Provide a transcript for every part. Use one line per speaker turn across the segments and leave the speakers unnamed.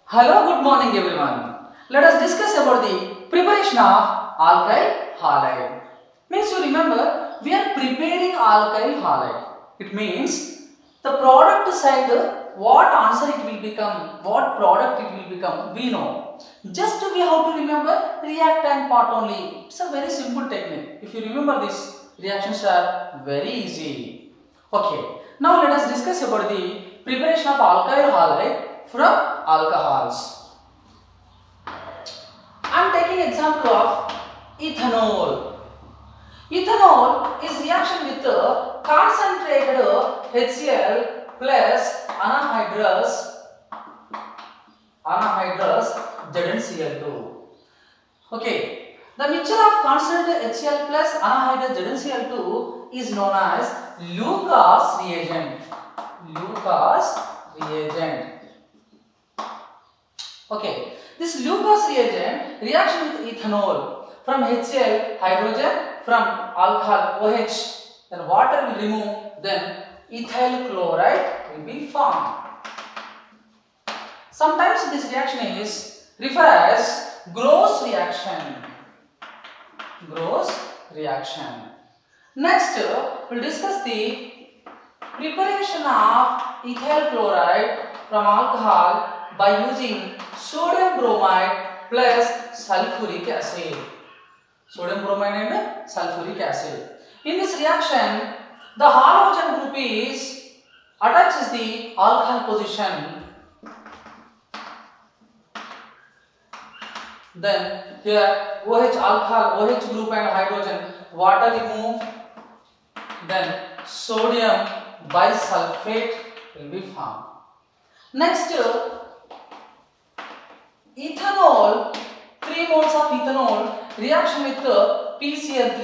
Hello, good morning everyone. Let us discuss about the preparation of alkyl halide. Means you remember we are preparing alkyl halide. It means the product side what answer it will become, what product it will become we know. Just we have to remember reactant part only. It's a very simple technique. If you remember this reactions are very easy. Okay. Now let us discuss about the preparation of alkyl halide from alcohols. I am taking example of ethanol. Ethanol is reaction with concentrated HCl plus anhydrous ZnCl2. Okay, the mixture of concentrated HCl plus anhydrous ZnCl2 is known as Lucas reagent. Lucas reagent. Okay, this Lucas reagent reaction with ethanol from HCl hydrogen from alcohol OH, then water will remove, then ethyl chloride will be formed. Sometimes this reaction is referred as Gross reaction. Gross reaction. Next, we'll discuss the preparation of ethyl chloride from alcohol by using sodium bromide plus sulfuric acid. Sodium bromide and sulfuric acid. In this reaction, the halogen group is attaches the alcohol position. Then here OH alcohol, OH group and hydrogen, water remove. Then sodium bisulfate will be formed. Next, ethanol, 3 moles of ethanol reaction with PCl3,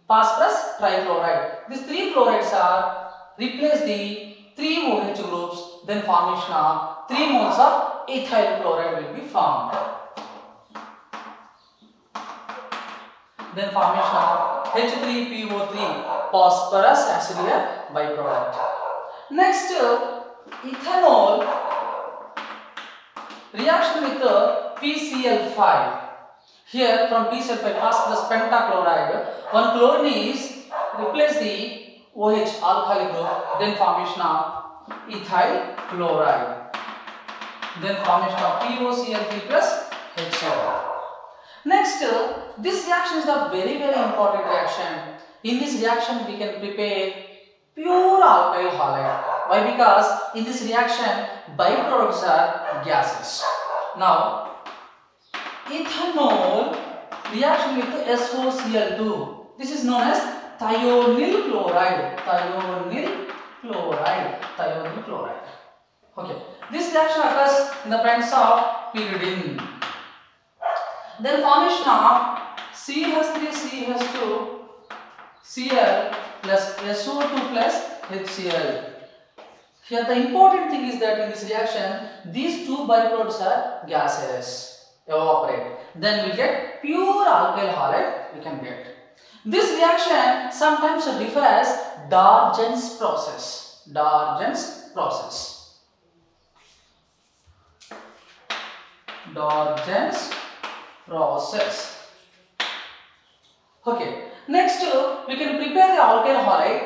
phosphorus trichloride. These 3 chlorides are replace the 3 OH groups, then formation of 3 moles of ethyl chloride will be formed. Then formation of H3PO3, phosphorus acidic byproduct. Next, ethanol reaction with PCl5. Here from PCl5 phosphorus pentachloride, one chlorine is replace the OH alkali group, then formation of ethyl chloride, then formation of POCl3 plus HCl. Next, this reaction is a very important reaction. In this reaction, we can prepare pure alkyl halide. Why? Because in this reaction, byproducts are gases. Now, ethanol reaction with SOCl2. This is known as thionyl chloride. Thionyl chloride. Okay. This reaction occurs in the presence of pyridine. Then formation of CH3CH2 Cl plus SO2 plus HCl. Here the important thing is that in this reaction these two byproducts are gases, evaporate. Then we get pure alkyl halide we can get. This reaction sometimes referred as Dargens process. Dargens process. Dargens process. Okay. Next, we can prepare the alkyl halide.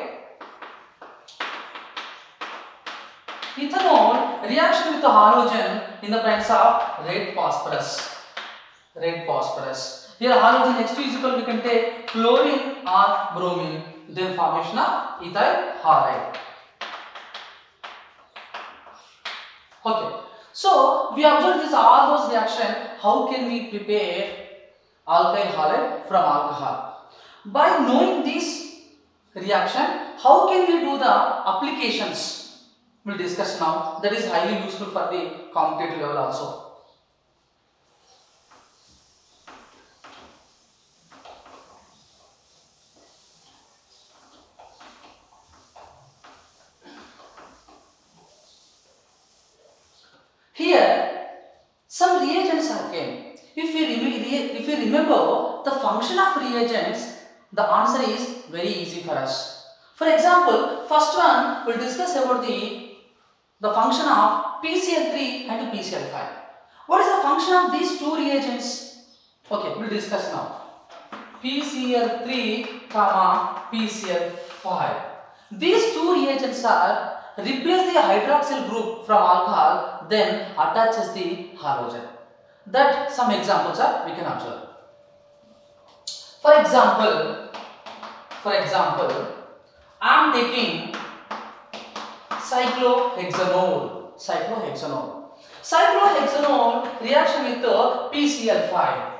Ethanol reaction with the halogen in the presence of red phosphorus. Here halogen H2 is equal, we can take chlorine or bromine. Then formation of ethyl halide. Okay. So we observe this all those reaction. How can we prepare alkyl halide from alcohol? By knowing this reaction, how can we do the applications? We will discuss now. That is highly useful for the competitive level also. Here, some reagents are came. If we remember the function of reagents, the answer is very easy for us. For example, first one we will discuss about the the function of PCl3 and PCl5. What is the function of these two reagents? Okay, we'll discuss now. PCl3 comma PCl5. These two reagents are replace the hydroxyl group from alcohol, then attaches the halogen. That some examples are we can observe. For example, I am taking cyclohexanol. Cyclohexanol reaction with the PCl5.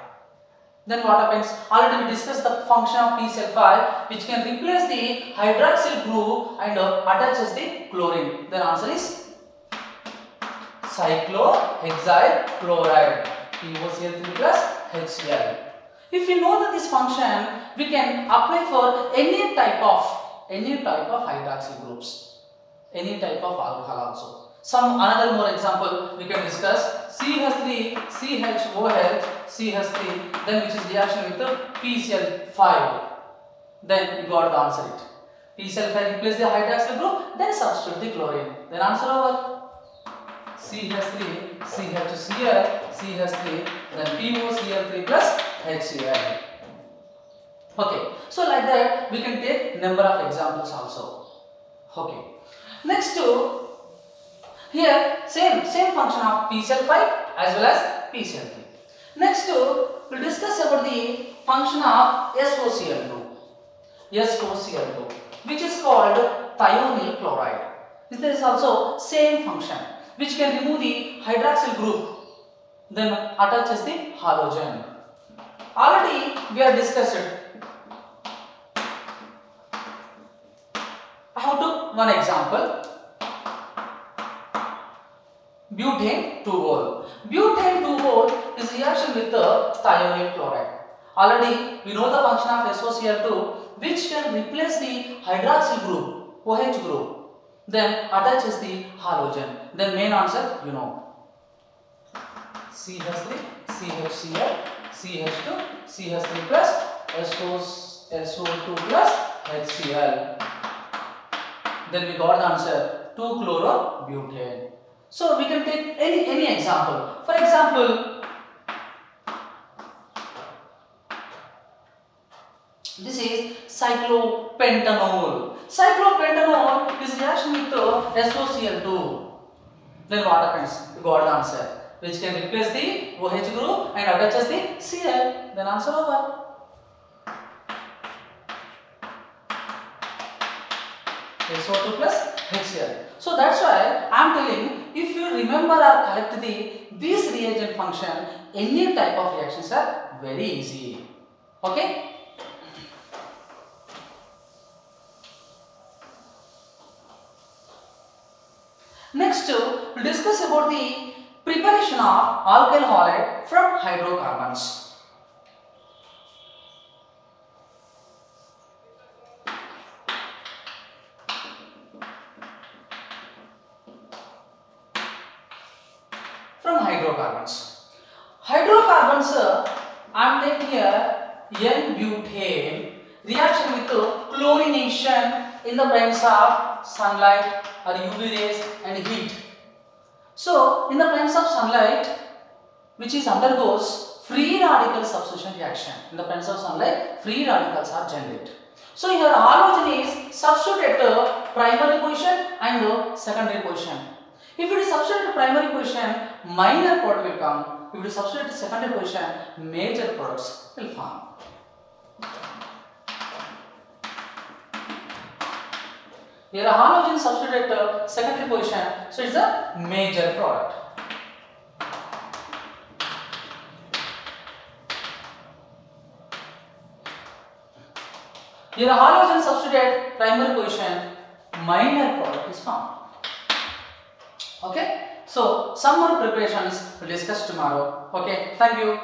Then what happens? Already we discussed the function of PCl5, which can replace the hydroxyl group and attaches the chlorine. The answer is cyclohexyl chloride, POCl3 plus HCl. If we know that this function, we can apply for any type of hydroxyl groups, any type of alcohol also. Some another more example we can discuss. CH3, CHOH, CH3, then which is reaction with the PCl5. Then you got the answer it. PCl5 replace the hydroxyl group, then substitute the chlorine. Then answer over. CH3, CHCl, CH3, then POCl3 plus HCl. Okay, so like that we can take number of examples also. Okay, next to here same function of PCl5 as well as PCl3. Next to we'll discuss about the function of SOCl2, which is called thionyl chloride. There is also same function, which can remove the hydroxyl group, then attaches the halogen. Already we have discussed it. I have took one example. Butane 2-bol. Butane 2-bol is reaction with the thionyl chloride. Already we know the function of SOCl2, which can replace the hydroxyl group, OH group, then attaches the halogen. Then main answer you know. CH3, CHCl, CH2, CH3 plus SO2 plus HCl. Then we got the answer 2-chlorobutane. So we can take any example. For example, this is cyclopentanol. Cyclopentanol is reaction with the SOCl2. Then what happens? We got the answer, which can replace the OH group and attaches the Cl. Then answer over. SO2 plus HCl. So that's why I am telling, if you remember or collect this reagent function, any type of reactions are very easy. Okay? Next, we'll discuss about the preparation of alkyl halide from hydrocarbons. From hydrocarbons. Hydrocarbons, I am taking here N-butane reaction with chlorination in the presence of sunlight or UV rays and heat. So, in the presence of sunlight, which is undergoes free radical substitution reaction. In the presence of sunlight, free radicals are generated. So, here halogen is substituted at primary position and secondary position. If it is substituted to primary position, minor product will come. If it is substituted to secondary position, major products will form. Here a halogen substituted to secondary position, so it is a major product. Here a halogen substituted primary position, minor product is formed. Okay, so some more preparations we'll discuss tomorrow. Okay, thank you.